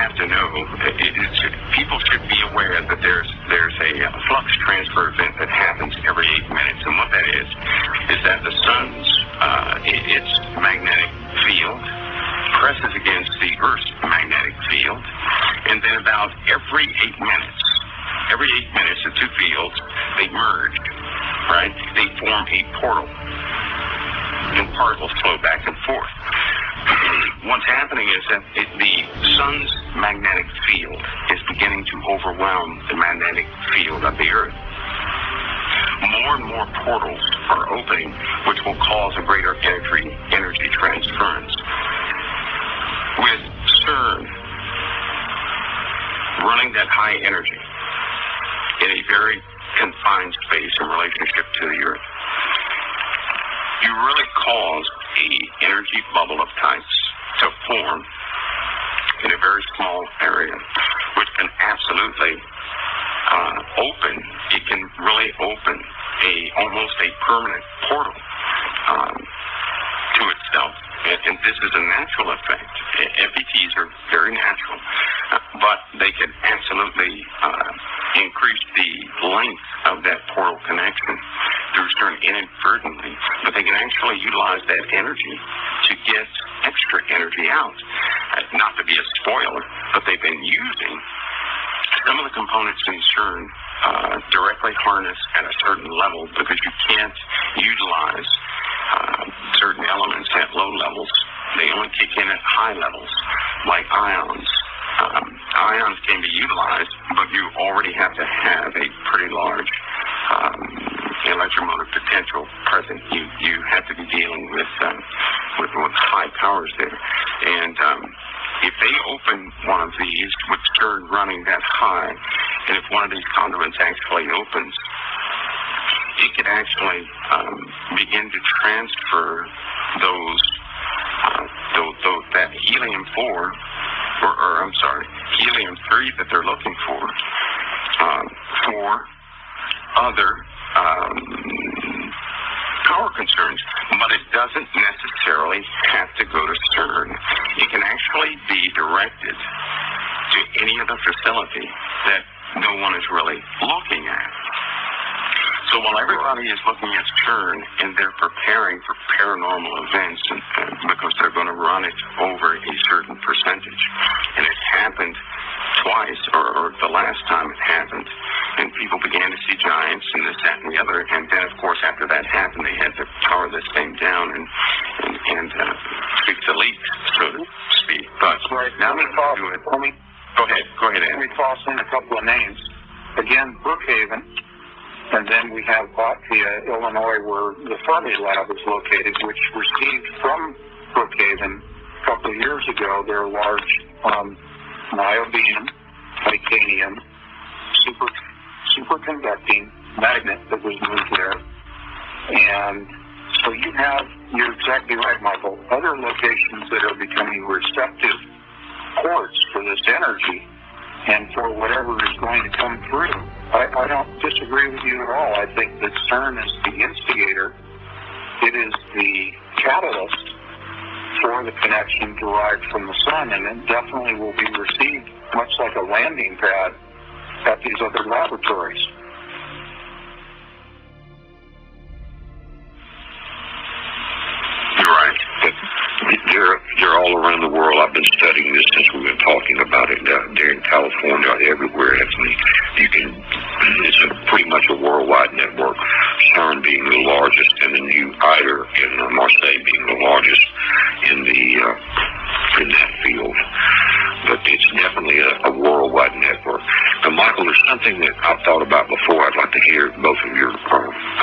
have to know, people should be aware that there's a flux transfer event that happens every 8 minutes. And what that is that the sun's, its magnetic field presses against the Earth's magnetic field. And then about every 8 minutes, the two fields, they merge, right? They form a portal. And particles flow back and forth. What's happening is that the sun's magnetic field is beginning to overwhelm the magnetic field of the Earth. More and more portals are opening, which will cause a greater energy transference. With CERN running that high energy in a very confined space in relationship to the Earth, you really cause a energy bubble of types to form in a very small area, which can absolutely open. It can really open almost a permanent portal to itself. And this is a natural effect. FETs are very natural, but they can absolutely increase the length of that portal connection through CERN inadvertently, but they can actually utilize that energy to get extra energy out. Not to be a spoiler, but they've been using some of the components in CERN directly harnessed at a certain level, because you can't utilize certain elements at low levels. They only kick in at high levels, like ions. Ions can be utilized, but you already have to have a pretty large electromotive potential present. You have to be dealing with high powers there. And if they open one of these with CERN running that high, and if one of these conduits actually opens, it could actually begin to transfer that helium-4, helium-3 that they're looking for other power concerns. But it doesn't necessarily have to go to CERN. It can actually be directed to any other facility that no one is really looking at. So while everybody is looking at CERN and they're preparing for paranormal events, because they're going to run it over a certain percentage, and it happened twice, or the last time it happened, and people began to see giants and this, that, and the other, and then, of course, after that happened, they had to power this thing down and fix the leaks, so to speak. But now let me go ahead, Ed. Let me toss in a couple of names. Again, Brookhaven. And then we have Latvia, Illinois, where the Fermi Lab is located, which received from Brookhaven a couple of years ago their large niobium, titanium, superconducting magnet that was moved there. And so you're exactly right, Michael, other locations that are becoming receptive ports for this energy and for whatever is going to come through. I don't disagree with you at all. I think that CERN is the instigator. It is the catalyst for the connection derived from the sun, and it definitely will be received much like a landing pad at these other laboratories. You're right. They're all around the world. I've been studying this since we've been talking about it. They're in California, everywhere. It's pretty much a worldwide network. CERN being the largest, and the new ITER in Marseille being the largest in that field. But it's definitely a worldwide network. Now, Michael, there's something that I've thought about before. I'd like to hear both of your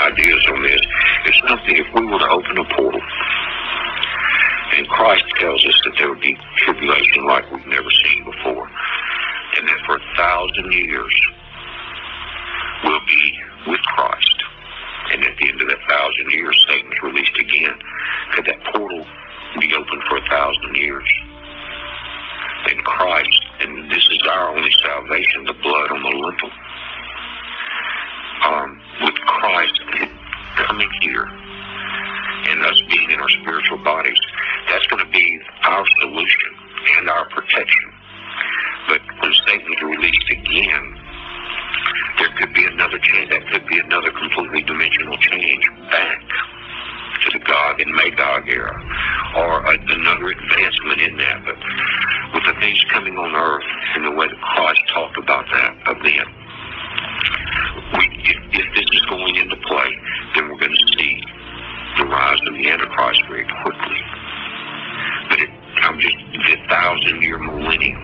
ideas on this. It's something, if we were to open a portal, and Christ tells us that there would be tribulation like we've never seen before, and that for 1,000 years we'll be with Christ, and at the end of that 1,000 years Satan's released again. Could that portal be open for 1,000 years? And Christ, and this is our only salvation, the blood on the lintel, with Christ coming here and us being in our spiritual bodies, that's going to be our solution and our protection a dimensional change back to the Gog and Magog era, or another advancement in that. But with the things coming on Earth and the way that Christ talked about that event, if this is going into play, then we're going to see the rise of the Antichrist very quickly. But I'm just the 1,000-year millennium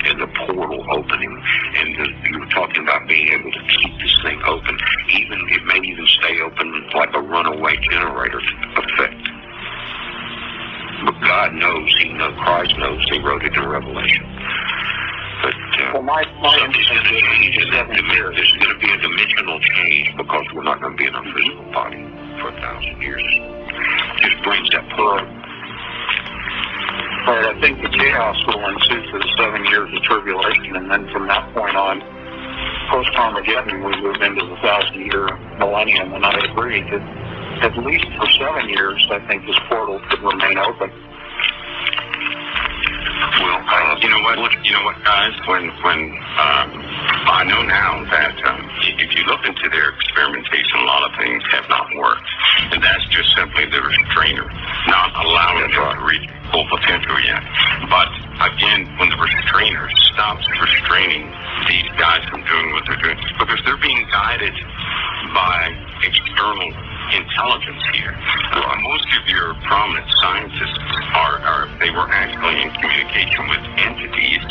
and the portal opening, and you were talking about being able to keep this thing open. It may even stay open like a runaway generator effect. But God knows, Christ knows, He wrote it in Revelation. But something's going to change in that dimension. There's going to be a dimensional change because we're not going to be in our physical body for 1,000 years. It just brings that point. But I think the chaos will ensue for the 7 years of tribulation, and then from that point on, post-Armageddon, we move into the 1,000-year millennium. And I agree that at least for 7 years, I think this portal could remain open. Well, you know what, guys? When I know now that if you look into their experimentation, a lot of things have not worked, and that's just simply the restrainer not allowing them to reach full potential yet. But again, when the restrainer stops restraining these guys from doing what they're doing, because they're being guided by external intelligence here. Most of your prominent scientists they were actually in communication with entities,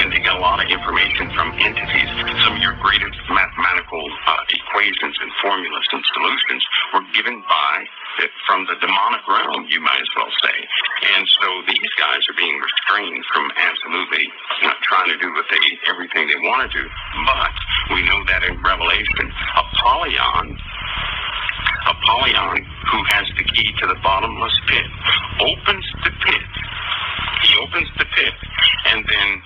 and they got a lot of information from entities. Some of your greatest mathematical equations and formulas and solutions were given from the demonic realm, you might as well say. And so these guys are being restrained from absolutely not trying to do everything they want to do. But we know that in Revelation, Apollyon, who has the key to the bottomless pit, opens the pit. He opens the pit, and then,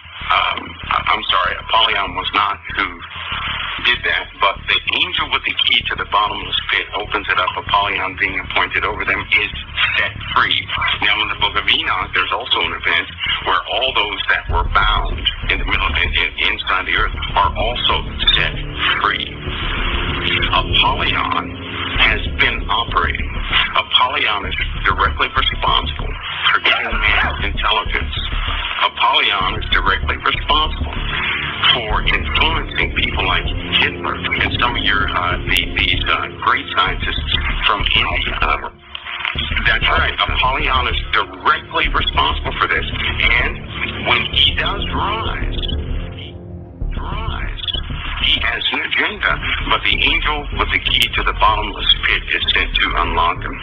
Apollyon was not who did that, but the angel with the key to the bottomless pit opens it up. Apollyon, being appointed over them, is set free. Now, in the book of Enoch, there's also an event where all those that were bound in the middle, inside the earth, are also set free. Apollyon has been operating. Apollyon is directly responsible for giving man intelligence. Apollyon is directly responsible for influencing people like Hitler and some of these great scientists from India. That's right. Apollyon is directly responsible for this. And when he does rise, he has an agenda, but the angel with the key to the bottomless pit is sent to unlock them.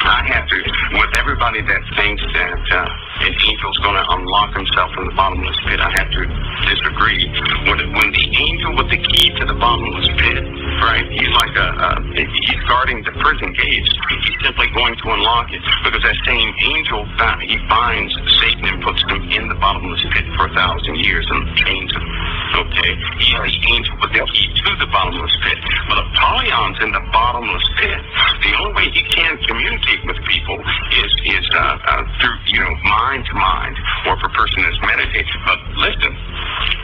I have to, with everybody that thinks that an angel's going to unlock himself in the bottomless pit, I have to disagree. When the angel with the key to the bottomless pit, right, he's like he's guarding the prison gates. He's simply going to unlock it, because that same angel, he binds Satan and puts him in the bottomless pit for 1,000 years and chains him. Okay, he's the angel with the key to the bottomless pit. But Apollyon's in the bottomless pit. The only way he can communicate with people is through mind to mind, or if a person is meditating. But listen,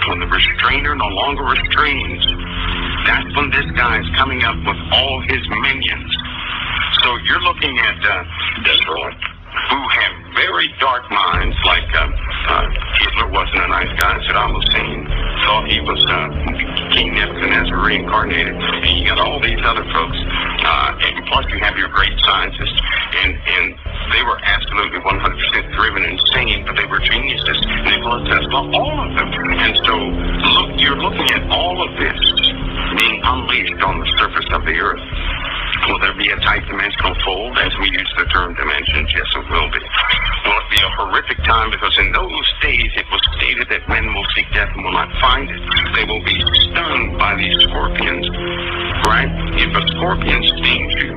when the restrainer no longer restrains, that's when this guy is coming up with all his minions. So you're looking at people who have very dark minds, like Hitler wasn't a nice guy, Saddam Hussein thought he was King Nebuchadnezzar reincarnated, and you got all these other folks, and plus you have your great scientists, and they were absolutely 100% driven insane, but they were geniuses. Nikola Tesla, all of them. And so you're looking at all of this being unleashed on the surface of the earth. Will there be a tight dimensional fold, as we use the term dimensions? Yes, it will be. Will it be a horrific time? Because in those days it was stated that men will seek death and will not find it. They will be stung by these scorpions, right? If a scorpion stings you,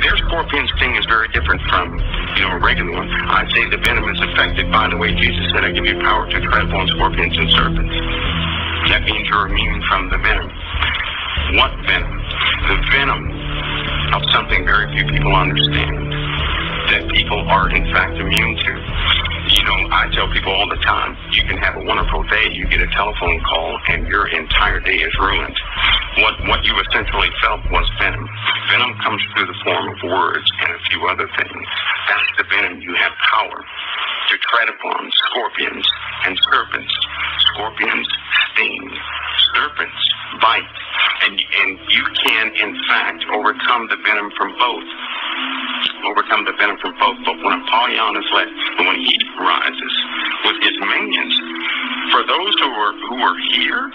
their scorpion sting is very different from, a regular one. I say the venom is effective. By the way, Jesus said, I give you power to tread upon scorpions and serpents. That means you're immune from the venom. What venom? The venom of something very few people understand, that people are in fact immune to. I tell people all the time, you can have a wonderful day, you get a telephone call, and your entire day is ruined. what you essentially felt was venom. Venom comes through the form of words and a few other things. That's the venom you have power to tread upon. Scorpions and serpents. Scorpions sting. Serpents bite. And you can, in fact, overcome the venom from both. Overcome the venom from both. But when Apollyon is let, and when he rises with his minions, for those who are here,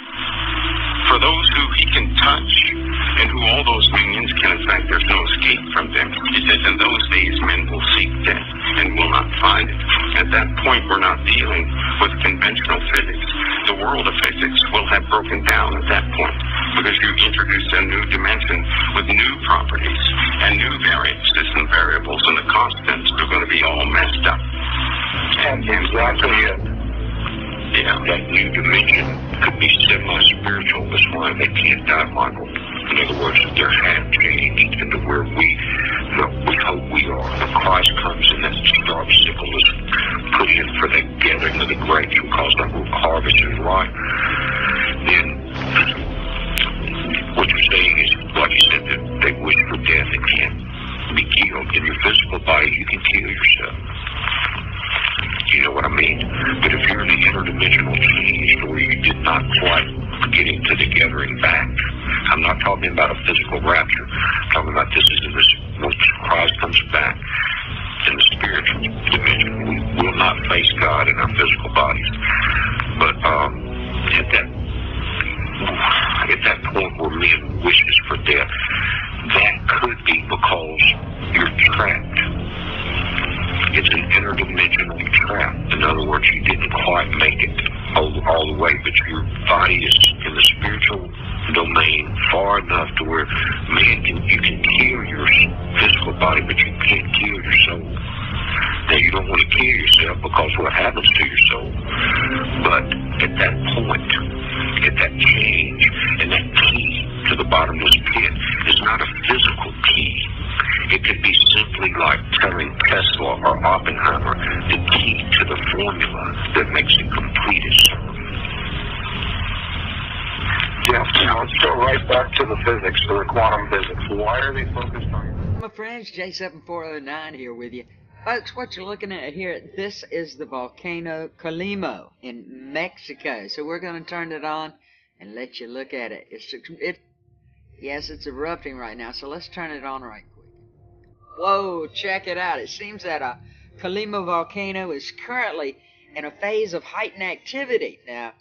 for those who he can touch, and who all those minions can affect, there's no escape from them. He says, in those days men will seek death and will not find it. At that point, we're not dealing with conventional physics. The world of physics will have broken down at that point, because you introduce a new dimension with new properties and new variances and variables, and the constants are going to be all messed up. And exactly it. Yeah, that new dimension could be semi-spiritual. That's why they can't die, Michael. In other words, their hand changed into where we hope we are. When Christ comes and that star sickle is put in for the gathering of the grapes, because the harvest is ripe, then what you're saying is, like you said, that they wish for death and can't be killed. In your physical body, you can kill yourself. You know what I mean? But if you're in the interdimensional change where you did not quite get into the gathering back, I'm not talking about a physical rapture. I'm talking about this is in this, when Christ comes back in the spiritual dimension. We will not face God in our physical bodies. But at that point where man wishes for death, that could be because you're trapped. It's an interdimensional trap. In other words, you didn't quite make it all the way, but your body is in the spiritual domain far enough to where you can kill your physical body, but you can't kill your soul. Now, you don't want to kill yourself because what happens to your soul. But at that point, at that change, and that key to the bottomless pit is not a physical key. It could be simply like telling Tesla or Oppenheimer the key to the formula that makes it complete itself. Jeff, now let's go right back to the physics, to the quantum physics. Why are they focused on? My friends, J7409 here with you. Folks, what you're looking at here, this is the volcano Colima in Mexico. So we're going to turn it on and let you look at it. Yes, it's erupting right now, so let's turn it on right quick. Whoa, check it out. It seems that a Colima volcano is currently in a phase of heightened activity. Now,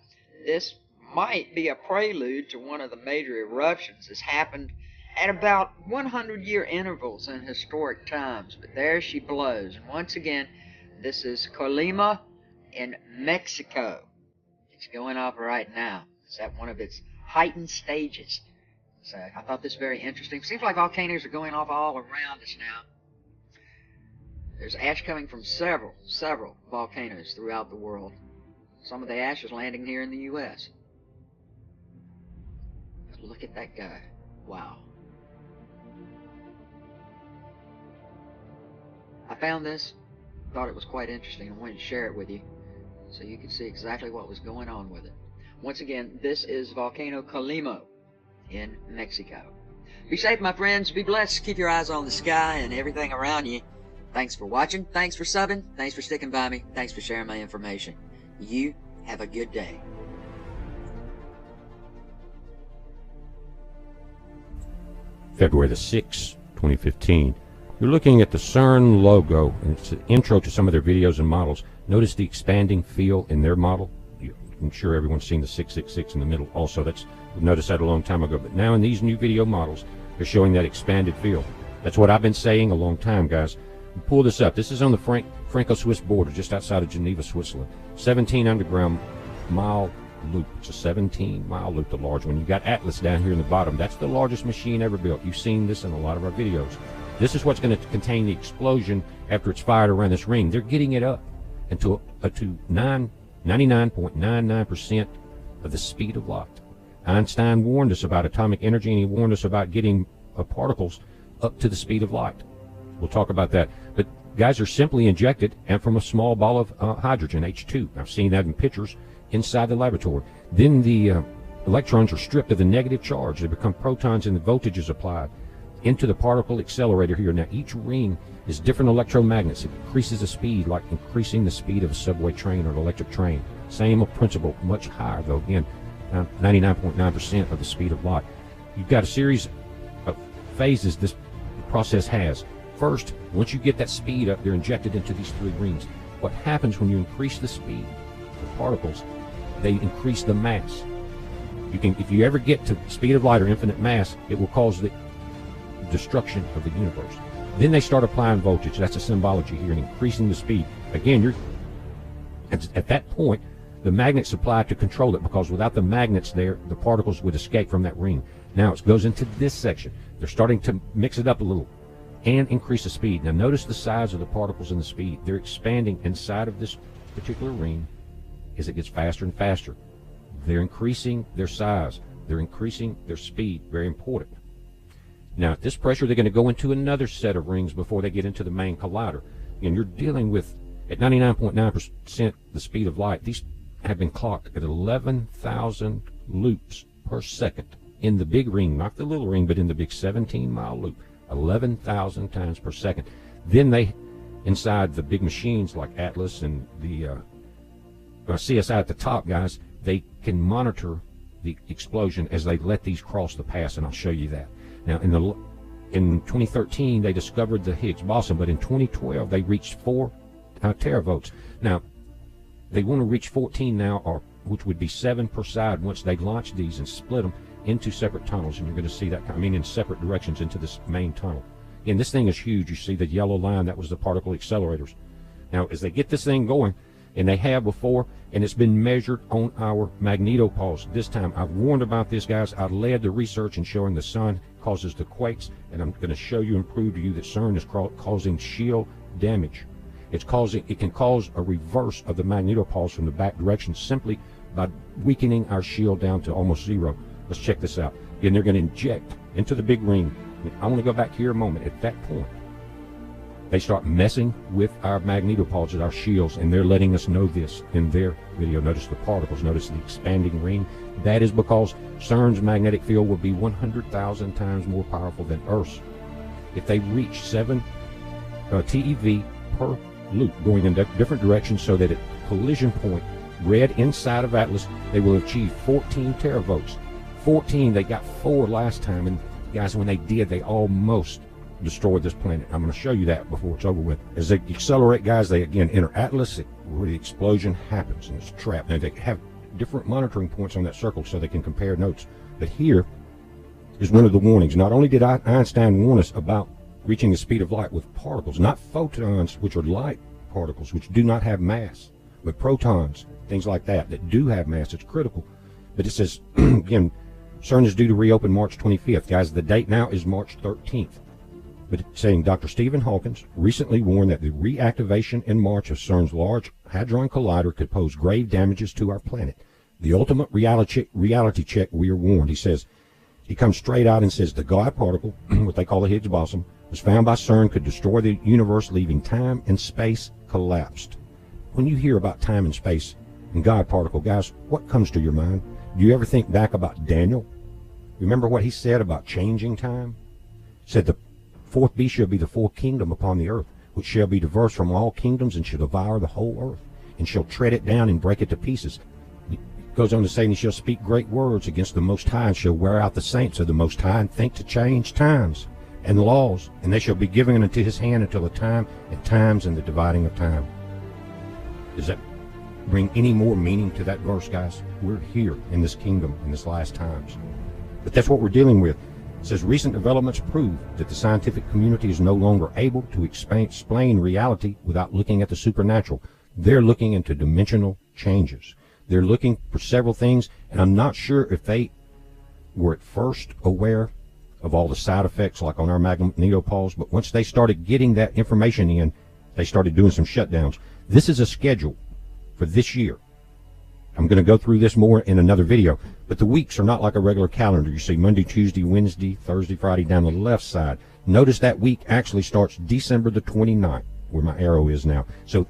this might be a prelude to one of the major eruptions that's happened at about 100-year intervals in historic times. But there she blows. And once again, this is Colima in Mexico. It's going off right now. It's at one of its heightened stages. So I thought this very interesting. Seems like volcanoes are going off all around us now. There's ash coming from several volcanoes throughout the world. Some of the ash is landing here in the U.S. Look at that guy. Wow. I found this, thought it was quite interesting, and wanted to share it with you so you could see exactly what was going on with it. Once again, this is Volcano Colima in Mexico. Be safe, my friends. Be blessed. Keep your eyes on the sky and everything around you. Thanks for watching. Thanks for subbing. Thanks for sticking by me. Thanks for sharing my information. You have a good day. February the 6th, 2015. You're looking at the CERN logo, and it's an intro to some of their videos and models. Notice the expanding feel in their model. I'm sure everyone's seen the 666 in the middle also. We've noticed that a long time ago. But now in these new video models, they're showing that expanded feel. That's what I've been saying a long time, guys. Pull this up. This is on the Franco-Swiss border, just outside of Geneva, Switzerland. 17 underground mile loop. It's a 17-mile loop, the large one. You got Atlas down here in the bottom. That's the largest machine ever built. You've seen this in a lot of our videos. This is what's going to contain the explosion after it's fired around this ring. They're getting it up to 99.99% of the speed of light. Einstein warned us about atomic energy, and he warned us about getting particles up to the speed of light. We'll talk about that. But guys are simply injected and from a small ball of hydrogen, H2. I've seen that in pictures inside the laboratory. Then the electrons are stripped of the negative charge. They become protons, and the voltage is applied into the particle accelerator here. Now, each ring is different electromagnets. It increases the speed, like increasing the speed of a subway train or an electric train. Same principle, much higher, though. Again, 99.9% of the speed of light. You've got a series of phases this process has. First, once you get that speed up, they're injected into these three rings. What happens when you increase the speed of particles, they increase the mass. You can, if you ever get to speed of light or infinite mass, it will cause the destruction of the universe. Then they start applying voltage. That's a symbology here, and increasing the speed. Again, you're at that point, the magnets apply to control it, because without the magnets there, the particles would escape from that ring. Now it goes into this section. They're starting to mix it up a little and increase the speed. Now notice the size of the particles and the speed. They're expanding inside of this particular ring as it gets faster and faster. They're increasing their size. They're increasing their speed. Very important. Now at this pressure, they're going to go into another set of rings before they get into the main collider. And you're dealing with, at 99.9% the speed of light, these have been clocked at 11,000 loops per second in the big ring, not the little ring, but in the big 17-mile loop, 11,000 times per second. Then they, inside the big machines like Atlas and the CSI at the top, guys, they can monitor the explosion as they let these cross the pass, and I'll show you that. Now, in 2013, they discovered the Higgs boson, but in 2012, they reached 4 teravolts. Now, they want to reach 14 now, or which would be 7 per side once they launch these and split them into separate tunnels. And you're going to see that, I mean, in separate directions into this main tunnel. And this thing is huge. You see the yellow line, that was the particle accelerators. Now, as they get this thing going, and they have before, and it's been measured on our magnetopause. This time, I've warned about this, guys. I led the research in showing the sun causes the quakes, and I'm going to show you and prove to you that CERN is causing shield damage. It can cause a reverse of the magnetopause from the back direction simply by weakening our shield down to almost zero. Let's check this out. And they're going to inject into the big ring. I want to go back here a moment. At that point, they start messing with our magnetopause at our shields, and they're letting us know this in their video. Notice the particles, notice the expanding ring. That is because CERN's magnetic field will be 100,000 times more powerful than Earth's. If they reach 7 TeV per loop going in different directions, so that at collision point, red inside of Atlas, they will achieve 14 teravolts. 14, they got 4 last time, and guys, when they did, they almost destroyed this planet. I'm going to show you that before it's over with. As they accelerate, guys, they again enter Atlas, where the explosion happens, and it's trapped. Now, they have different monitoring points on that circle so they can compare notes. But here is one of the warnings. Not only did Einstein warn us about reaching the speed of light with particles, not photons, which are light particles, which do not have mass, but protons, things like that, that do have mass. It's critical. But it says, again, CERN is due to reopen March 25th. Guys, the date now is March 13th. But it's saying Dr. Stephen Hawkins recently warned that the reactivation in March of CERN's Large Hadron Collider could pose grave damages to our planet. The ultimate reality check, we are warned. He says, he comes straight out and says the God particle, what they call the Higgs boson, was found by CERN, could destroy the universe, leaving time and space collapsed. When you hear about time and space and God particle, guys, what comes to your mind? Do you ever think back about Daniel? Remember what he said about changing time? He said the fourth beast shall be the fourth kingdom upon the earth, which shall be diverse from all kingdoms, and shall devour the whole earth, and shall tread it down and break it to pieces. It goes on to say, and he shall speak great words against the Most High, and shall wear out the saints of the Most High, and think to change times and laws, and they shall be given into his hand until the time and times and the dividing of time. Does that bring any more meaning to that verse, guys? We're here in this kingdom in this last times. But that's what we're dealing with. It says recent developments prove that the scientific community is no longer able to explain reality without looking at the supernatural. They're looking into dimensional changes. They're looking for several things, and I'm not sure if they were at first aware of all the side effects like on our magnetopause, but once they started getting that information in, they started doing some shutdowns. This is a schedule for this year. I'm going to go through this more in another video, but the weeks are not like a regular calendar. You see Monday, Tuesday, Wednesday, Thursday, Friday down the left side. Notice that week actually starts December the 29th, where my arrow is now. So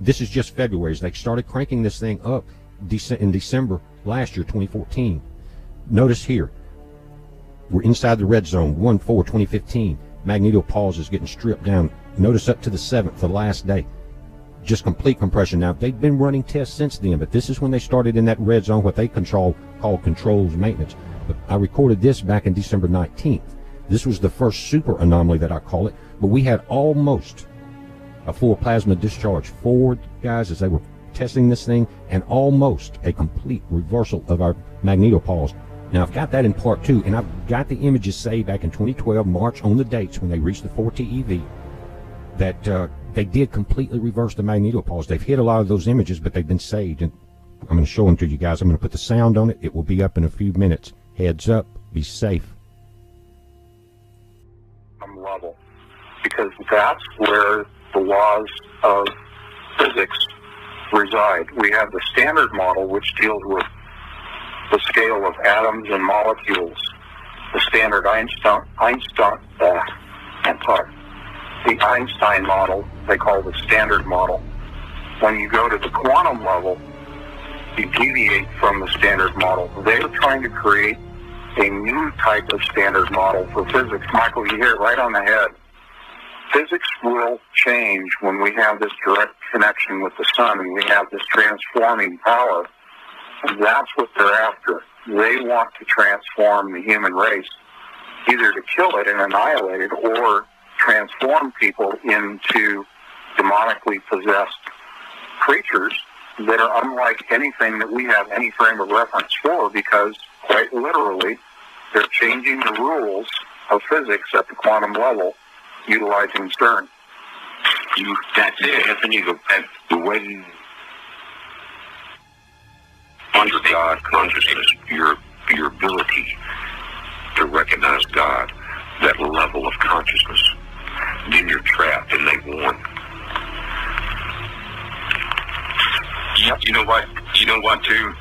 this is just February. They started cranking this thing up in December last year, 2014. Notice here, we're inside the red zone, 1/4/2015. Magnetopause is getting stripped down. Notice up to the 7th, the last day. Just complete compression. Now, they've been running tests since then, but this is when they started in that red zone, what they called controls maintenance. But I recorded this back in December 19th. This was the first super anomaly that I call it, but we had almost a full plasma discharge forward, guys, as they were testing this thing, and almost a complete reversal of our magnetopause. Now, I've got that in part 2, and I've got the images saved back in 2012, March, on the dates when they reached the 4 TeV, that they did completely reverse the magnetopause. They've hit a lot of those images, but they've been saved, and I'm going to show them to you guys. I'm going to put the sound on it. It will be up in a few minutes. Heads up, be safe. Level, because that's where the laws of physics reside. We have the standard model, which deals with the scale of atoms and molecules. The standard Einstein model, they call the standard model. When you go to the quantum level, you deviate from the standard model. They're trying to create a new type of standard model for physics. Michael, you hit it right on the head. Physics will change when we have this direct connection with the sun and we have this transforming power. And that's what they're after. They want to transform the human race, either to kill it and annihilate it, or transform people into demonically possessed creatures that are unlike anything that we have any frame of reference for, because quite literally, they're changing the rules of physics at the quantum level, utilizing CERN. That's it, Anthony. The way under God consciousness, your ability to recognize God, that level of consciousness, then you're trapped and they won. You know what, too?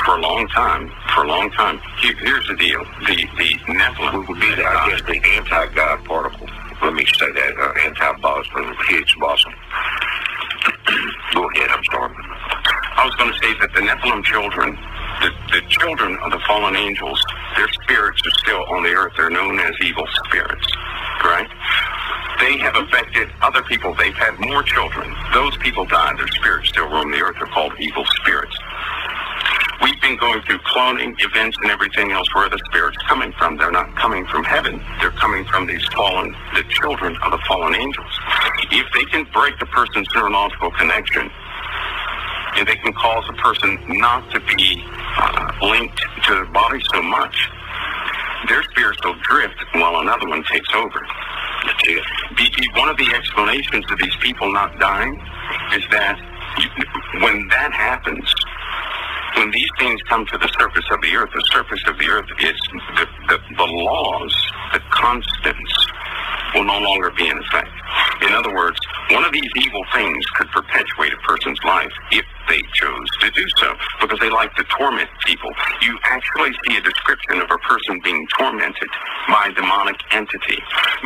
For a long time, here's the deal. The Nephilim would be, I guess, the anti-God particle. Let me say that, anti-boson, Higgs boson. Go ahead, I'm sorry. I was going to say that the Nephilim children, the children of the fallen angels, their spirits are still on the earth. They're known as evil spirits, right? They have affected other people. They've had more children. Those people died. Their spirits still roam the earth. They're called evil spirits. We've been going through cloning events and everything else. Where are the spirits coming from? They're not coming from heaven. They're coming from the children of the fallen angels. If they can break the person's neurological connection, and they can cause a person not to be linked to their body so much, their spirits will drift while another one takes over. One of the explanations of these people not dying is that when that happens, when these things come to the surface of the earth is the laws, the constants will no longer be in effect. In other words, one of these evil things could perpetuate a person's life if they chose to do so, because they like to torment people. You actually see a description of a person being tormented by a demonic entity,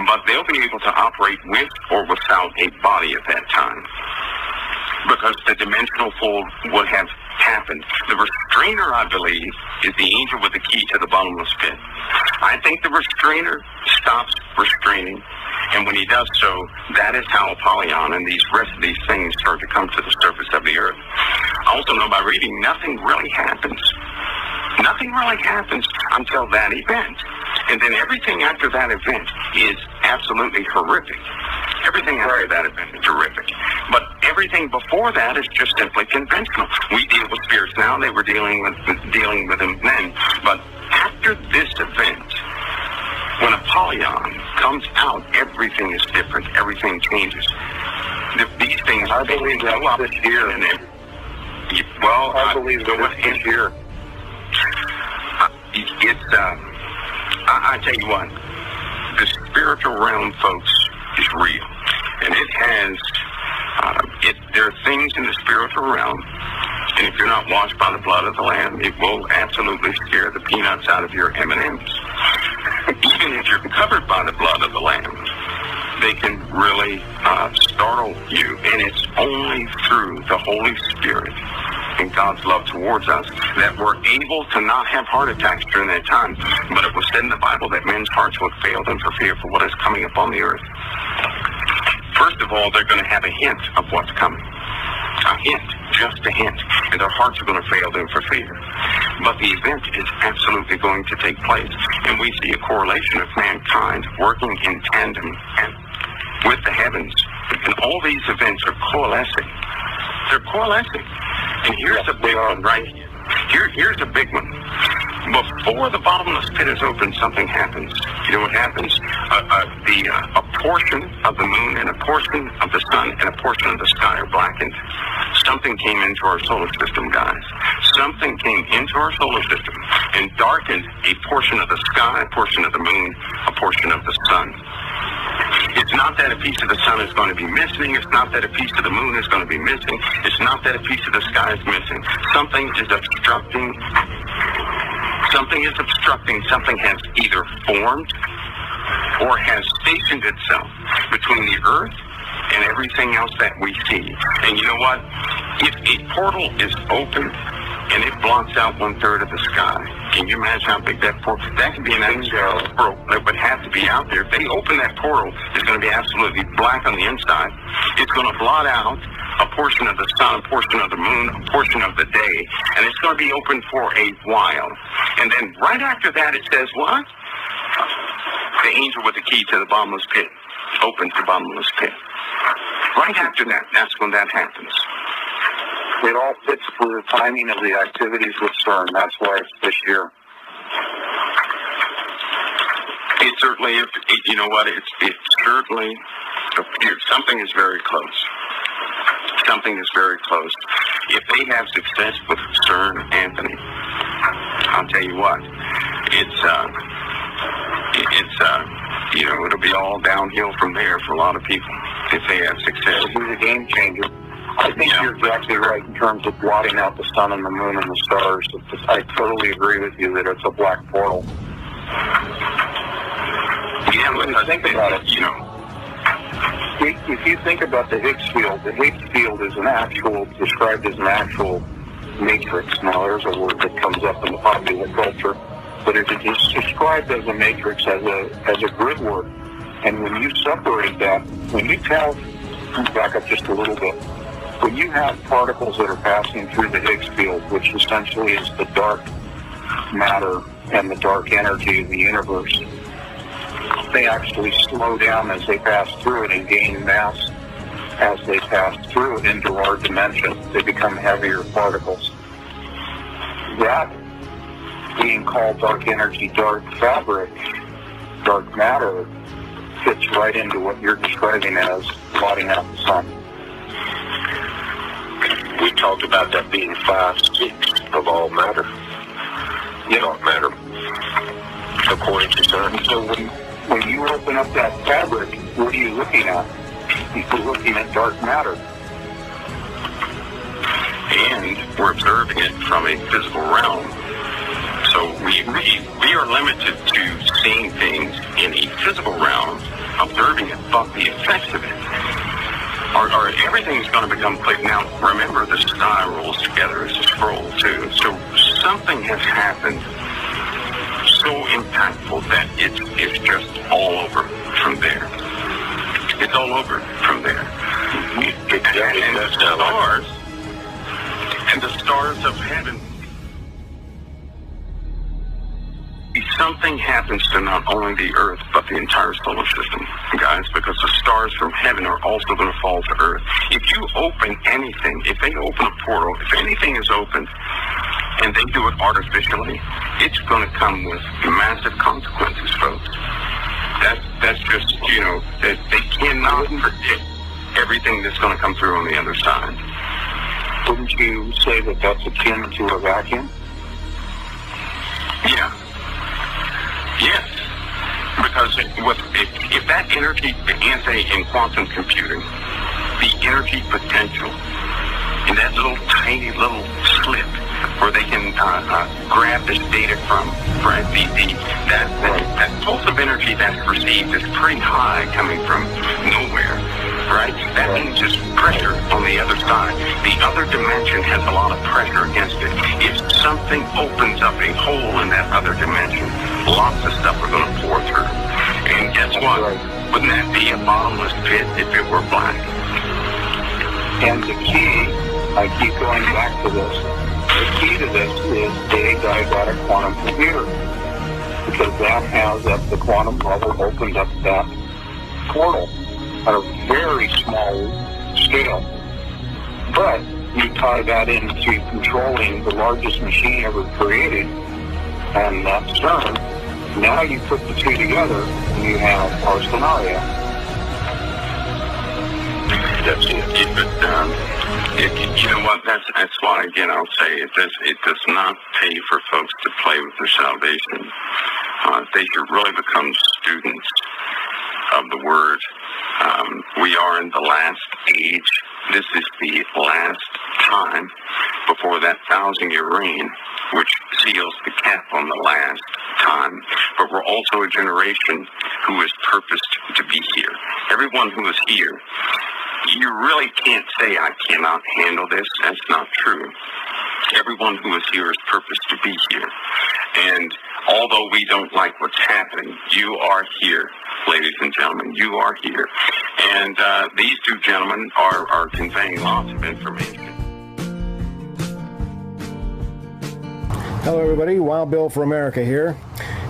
but they'll be able to operate with or without a body at that time, because the dimensional fold would have happened. The restrainer, I believe, is the angel with the key to the bottomless pit. I think the restrainer stops restraining, and when he does so, that is how Apollyon and these rest of these things start to come to the surface of the earth. I also know by reading, nothing really happens. Nothing really happens until that event. And then everything after that event is absolutely horrific. Everything after that event is horrific. But everything before that is just simply conventional. We deal with spirits now. They were dealing with them then. But after this event, when Apollyon comes out, everything is different. Everything changes. These things, I believe that was this year. I believe that was this year. I tell you what, the spiritual realm, folks, is real. And it has, there are things in the spiritual realm, and if you're not washed by the blood of the Lamb, it will absolutely scare the peanuts out of your M&Ms. Even if you're covered by the blood of the Lamb, they can really startle you, and it's only through the Holy Spirit and God's love towards us, that we're able to not have heart attacks during that time. But it was said in the Bible that men's hearts would fail them for fear for what is coming upon the earth. First of all, they're going to have a hint of what's coming. A hint, just a hint. And their hearts are going to fail them for fear. But the event is absolutely going to take place. And we see a correlation of mankind working in tandem with the heavens. And all these events are coalescing. They're coalescing. And here's a big one right here. Here's a big one. Before the bottomless pit is open, something happens. You know what happens? A portion of the moon and a portion of the sun and a portion of the sky are blackened. Something came into our solar system, guys. Something came into our solar system and darkened a portion of the sky, a portion of the moon, a portion of the sun. It's not that a piece of the sun is going to be missing. It's not that a piece of the moon is going to be missing. It's not that a piece of the sky is missing. Something is obstructing. Something is obstructing. Something has either formed or has stationed itself between the earth and everything else that we see. And you know what? If a portal is open and it blocks out 1/3 of the sky, can you imagine how big that portal? That could be an extra portal that would have to be out there. If they open that portal, it's going to be absolutely black on the inside. It's going to blot out a portion of the sun, a portion of the moon, a portion of the day, and it's going to be open for a while. And then right after that, it says what? The angel with the key to the bottomless pit opens the bottomless pit. Right after that, that's when that happens. It all fits for the timing of the activities with CERN. That's why it's this year. It certainly, you know what, it certainly appears. Something is very close. Something is very close. If they have success with CERN, Anthony, I'll tell you what, you know, it'll be all downhill from there for a lot of people if they have success. It'll be a game changer. I think you're exactly right in terms of blotting out the sun and the moon and the stars. I totally agree with you that it's a black portal. Yeah, but I think about it, you know. If you think about the Higgs field is described as an actual matrix. Now, there's a word that comes up in the popular culture, but it is described as a matrix, as a grid work. And when you separate that, back up just a little bit, when you have particles that are passing through the Higgs field, which essentially is the dark matter and the dark energy of the universe, they actually slow down as they pass through it and gain mass as they pass through it into our dimension. They become heavier particles. That being called dark energy, dark fabric, dark matter, fits right into what you're describing as blotting out the sun. We talked about that being 5/6 of all matter. Dark matter, according to CERN. So when you open up that fabric, what are you looking at? You're looking at dark matter. And we're observing it from a physical realm. So we are limited to seeing things in a physical realm, observing it, but the effects of it are everything's going to become clear. Now, remember, the sky rolls together as a scroll, too. So something has happened so impactful that it's just all over from there. It's all over from there. And the stars of heaven. Something happens to not only the earth, but the entire solar system, guys, because the stars from heaven are also going to fall to earth. If you open anything, if they open a portal, if anything is opened, and they do it artificially, it's going to come with massive consequences, folks. That's just, you know, they cannot predict everything that's going to come through on the other side. Wouldn't you say that that's akin to a vacuum? Yeah. Yes. Because if that energy, in quantum computing, the energy potential in that little tiny little slip where they can grab this data from, right? That pulse of energy that's received is pretty high, coming from nowhere. right? That means there's pressure on the other side. The other dimension has a lot of pressure against it. If something opens up a hole in that other dimension, lots of stuff are going to pour through. And guess what? Wouldn't that be a bottomless pit if it were black? And the key, I keep going back to this, the key to this is a diabatic quantum computer. Because that has, at the quantum level, opened up that portal at a very small scale. But you tie that into controlling the largest machine ever created, and that's CERN. Now you put the two together, and you have our scenario. That's it. You know what? That's why, again, I'll say it does not pay for folks to play with their salvation. They should really become students of the Word. We are in the last age. This is the last time before that 1,000-year reign, which seals the cap on the last time. But we're also a generation who is purposed to be here. Everyone who is here, you really can't say, I cannot handle this. That's not true. Everyone who is here is purposed to be here. And although we don't like what's happening, you are here, ladies and gentlemen. You are here. And these two gentlemen are conveying lots of information. Hello everybody, Wild Bill for America here.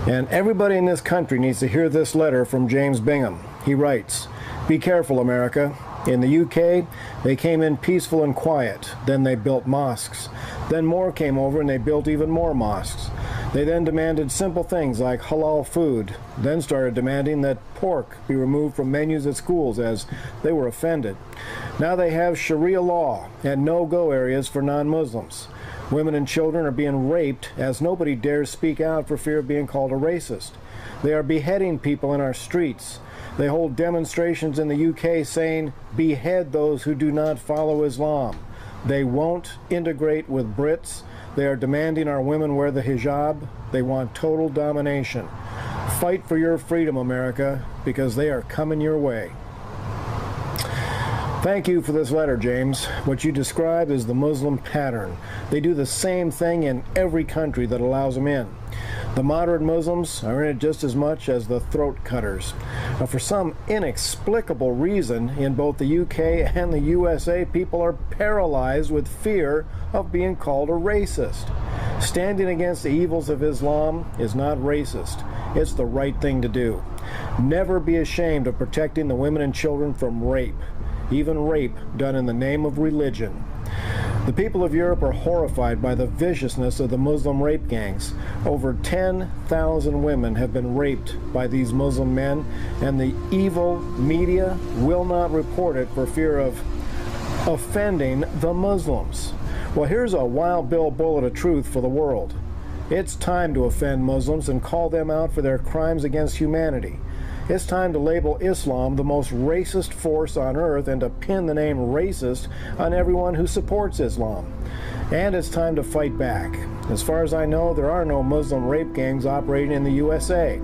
And everybody in this country needs to hear this letter from James Bingham. He writes, "Be careful, America. In the UK, they came in peaceful and quiet. Then they built mosques. Then more came over and they built even more mosques. They then demanded simple things like halal food, then started demanding that pork be removed from menus at schools as they were offended. Now they have Sharia law and no-go areas for non-Muslims. Women and children are being raped as nobody dares speak out for fear of being called a racist. They are beheading people in our streets. They hold demonstrations in the UK saying, 'Behead those who do not follow Islam.' They won't integrate with Brits. They are demanding our women wear the hijab. They want total domination. Fight for your freedom, America, because they are coming your way." Thank you for this letter, James. What you describe is the Muslim pattern. They do the same thing in every country that allows them in. The moderate Muslims are in it just as much as the throat cutters. Now, for some inexplicable reason, in both the UK and the USA, people are paralyzed with fear of being called a racist. Standing against the evils of Islam is not racist. It's the right thing to do. Never be ashamed of protecting the women and children from rape, even rape done in the name of religion. The people of Europe are horrified by the viciousness of the Muslim rape gangs. Over 10,000 women have been raped by these Muslim men, and the evil media will not report it for fear of offending the Muslims. Well, here's a Wild Bill bullet of truth for the world. It's time to offend Muslims and call them out for their crimes against humanity. It's time to label Islam the most racist force on earth and to pin the name racist on everyone who supports Islam. And it's time to fight back. As far as I know, there are no Muslim rape gangs operating in the USA.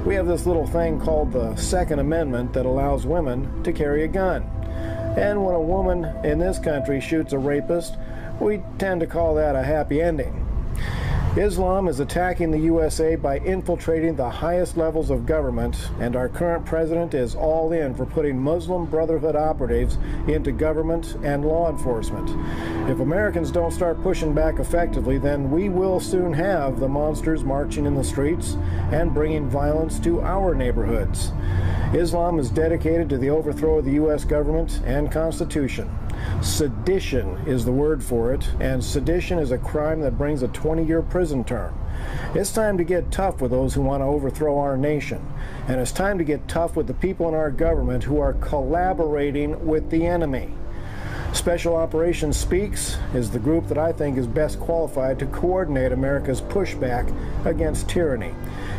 We have this little thing called the Second Amendment that allows women to carry a gun. And when a woman in this country shoots a rapist, we tend to call that a happy ending. Islam is attacking the USA by infiltrating the highest levels of government, and our current president is all in for putting Muslim Brotherhood operatives into government and law enforcement. If Americans don't start pushing back effectively, then we will soon have the monsters marching in the streets and bringing violence to our neighborhoods. Islam is dedicated to the overthrow of the U.S. government and Constitution. Sedition is the word for it, and sedition is a crime that brings a 20-year prison term. It's time to get tough with those who want to overthrow our nation, and it's time to get tough with the people in our government who are collaborating with the enemy. Special Operations Speaks is the group that I think is best qualified to coordinate America's pushback against tyranny.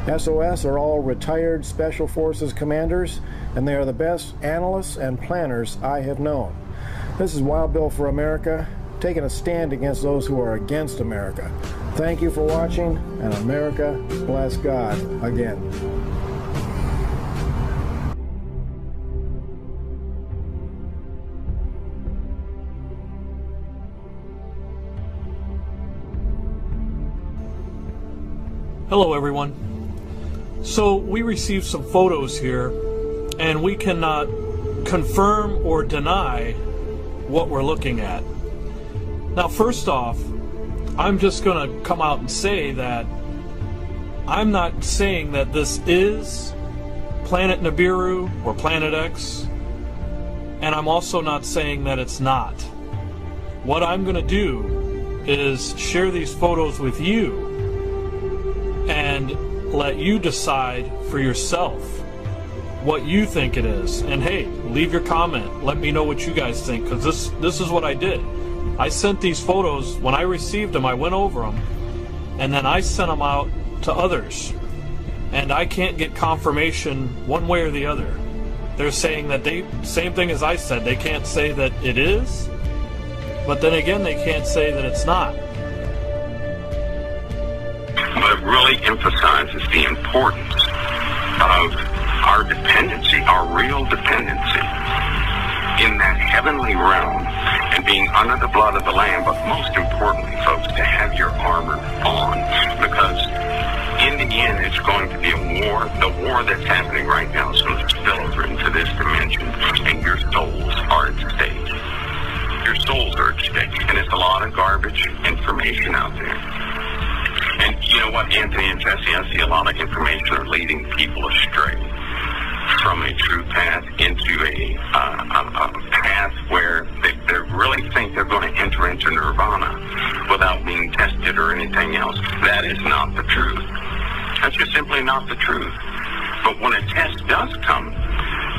SOS are all retired Special Forces commanders, and they are the best analysts and planners I have known. This is Wild Bill for America, taking a stand against those who are against America. Thank you for watching, and America bless God again. Hello everyone. So we received some photos here, and we cannot confirm or deny what we're looking at. Now first off, I'm just going to come out and say that I'm not saying that this is Planet Nibiru or Planet X, and I'm also not saying that it's not. What I'm going to do is share these photos with you and let you decide for yourself what you think it is. And hey, leave your comment. Let me know what you guys think, because this is what I did. I sent these photos. When I received them, I went over them, and then I sent them out to others. And I can't get confirmation one way or the other. They're saying that same thing as I said, they can't say that it is, but then again, they can't say that it's not. But it really emphasizes the importance of our dependency, our real dependency in that heavenly realm and being under the blood of the Lamb, but most importantly, folks, to have your armor on, because in the end, it's going to be a war. The war that's happening right now is going to spill over into this dimension, and your souls are at stake. Your souls are at stake, and it's a lot of garbage information out there. And you know what, Anthony and Jesse, I see a lot of information are leading people astray from a true path into a path where they really think they're going to enter into nirvana without being tested or anything else. That is not the truth. That's just simply not the truth. But when a test does come,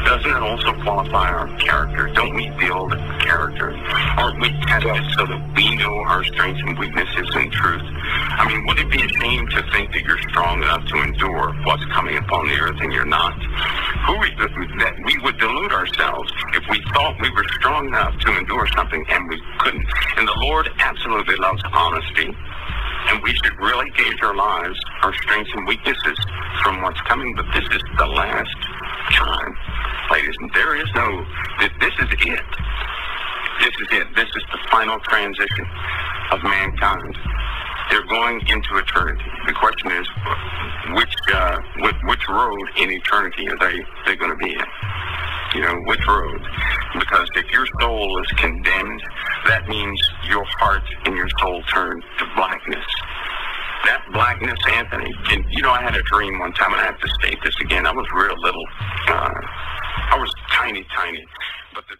doesn't it also qualify our character? Don't we build character? Aren't we tested so that we know our strengths and weaknesses in truth? I mean, would it be a shame to think that you're strong enough to endure what's coming upon the earth and you're not? That we would delude ourselves if we thought we were strong enough to endure something and we couldn't. And the Lord absolutely loves honesty. And we should really gauge our lives, our strengths and weaknesses from what's coming. But this is the last time, ladies. There is no, this is it. This is it. This is the final transition of mankind. They're going into eternity. The question is, which road in eternity are they going to be in? You know, which road? Because if your soul is condemned, that means your heart and your soul turn to blackness. That blackness, Anthony, and you know, I had a dream one time, and I have to state this again. I was real little. I was tiny, but the